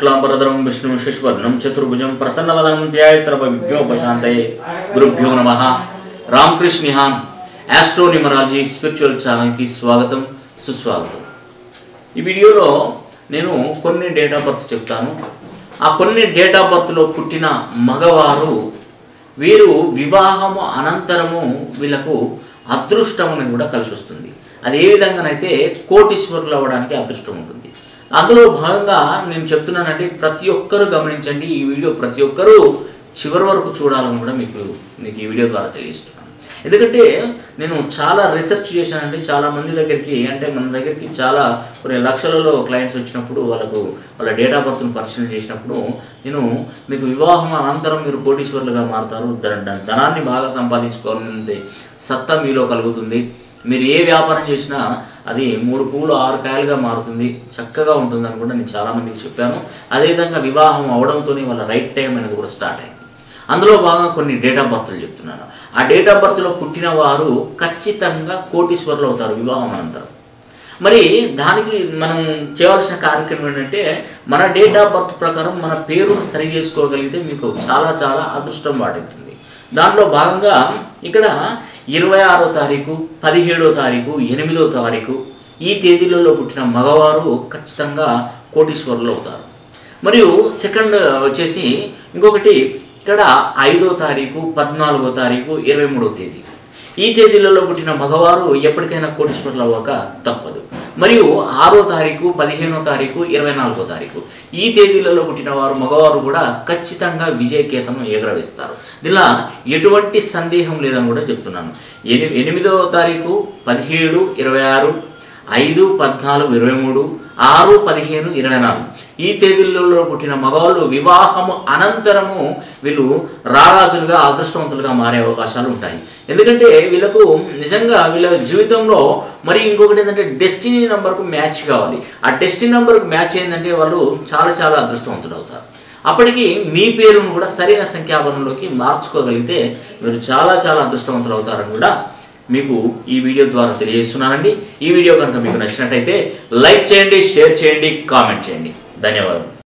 शुक्लांबरधरं विष्णुं शशिवर्णं चतुर्भुजं प्रसन्नवदनं ध्याये सर्वविघ्नोपशान्तये गुरुभ्यो नमः। रामकृष्ण निहान एस्ट्रो न्यूमरालजी स्पिरिचुअल ఛానల్ की स्वागतम सुस्वागतम। ఈ వీడియోలో నేను కొన్ని డేట్ ఆఫ్ బర్త్ చెప్తాను। ఆ కొన్ని డేట్ ఆఫ్ బర్త్ లో పుట్టిన మగవారు వీరు వివాహము అనంతరము వీళ్ళకు అదృష్టం అనేది కూడా కలిసి వస్తుంది। అది ఏ విధంగానైతే కోటీశ్వరులు అవ్వడానికి అదృష్టం ఉంటుంది। అందులో భాగంగా నేను చెప్తున్నానంటే ప్రతి ఒక్కరు గమనించండి। ఈ వీడియో ప్రతి ఒక్కరు చివరి వరకు చూడాలని కూడా మీకు ఈ వీడియో ద్వారా తెలియజేస్తున్నాను। ఎందుకంటే నేను చాలా రీసెర్చ్ చేశానండి। చాలా మంది దగ్గరికి అంటే మన దగ్గరికి చాలా కొన్ని లక్షలలో క్లయింట్స్ వచ్చినప్పుడు వాళ్ళ డేట్ ఆఫ్ బర్త్ను పరిశీలన చేసినప్పుడు నేను మీకు వివాహం అనంతరం మీరు కోటీశ్వరులుగా మారుతారు, ధనాన్ని బాగా సంపాదించుకోవాలనే సత్తా మీలో కలుగుతుంది, మీరు ఏ వ్యాపారం చేసినా అది 3 పువ్వులు 6 కాయలుగా మారుతుంది, చక్కగా ఉంటుందని కూడా నేను చాలామందికి చెప్పాను। అదేవిధంగా వివాహం అవడంతోనే వాళ్ళ రైట్ టైం అనేది కూడా స్టార్ట్ అయింది। అందులో భాగంగా కొన్ని డేట్ ఆఫ్ బర్త్లు చెప్తున్నాను। ఆ డేట్ ఆఫ్ బర్త్లో పుట్టిన వారు ఖచ్చితంగా కోటీశ్వరులు అవుతారు వివాహం అనంతరం। మరి దానికి మనం చేయాల్సిన కార్యక్రమం ఏంటంటే మన డేట్ ఆఫ్ బర్త్ ప్రకారం మన పేరును సరి చేసుకోగలిగితే మీకు చాలా చాలా అదృష్టం వాటిస్తుంది। దాంట్లో భాగంగా ఇక్కడ 26వ తారీఖు, 17వ తారీఖు, 8వ తారీఖు ఈ తేదీలలో పుట్టిన మగవారు ఖచ్చితంగా కోటీశ్వరులు అవుతారు। మరియు సెకండ్ వచ్చేసి ఇంకొకటి ఇక్కడ 5వ తారీఖు, 14వ తారీఖు, 23వ తేదీ ఈ తేదీలలో పుట్టిన మగవారు ఎప్పటికైనా కోటీశ్వరులు అవ్వక తప్పదు। మరియు 6వ తారీఖు, 15వ తారీఖు, 24వ తారీఖు ఈ తేదీలలో పుట్టిన వారు మగవారు కూడా ఖచ్చితంగా విజయకేతనం ఎగరవేస్తారు। దీనిలో ఎటువంటి సందేహం లేదని కూడా చెప్తున్నాను। 8వ తారీఖు, 17, 26, 5, 14, 23, 6, 15, 24 ఈ తేదీలలో పుట్టిన మగవాళ్ళు వివాహము అనంతరము వీళ్ళు రారాజులుగా అదృష్టవంతులుగా మారే అవకాశాలు ఉంటాయి। ఎందుకంటే వీళ్ళకు నిజంగా వీళ్ళ జీవితంలో మరి ఇంకొకటి ఏంటంటే డెస్టినీ నెంబర్కు మ్యాచ్ కావాలి। ఆ డెస్టినీ నెంబర్కు మ్యాచ్ ఏంటంటే వాళ్ళు చాలా చాలా అదృష్టవంతులు అవుతారు। అప్పటికి మీ పేరును కూడా సరైన సంఖ్యాబలంలోకి మార్చుకోగలిగితే మీరు చాలా చాలా అదృష్టవంతులు అవుతారని కూడా మీకు ఈ వీడియో ద్వారా తెలియజేస్తున్నానండి। ఈ వీడియో కనుక మీకు నచ్చినట్టయితే లైక్ చేయండి, షేర్ చేయండి, కామెంట్ చేయండి। ధన్యవాదాలు।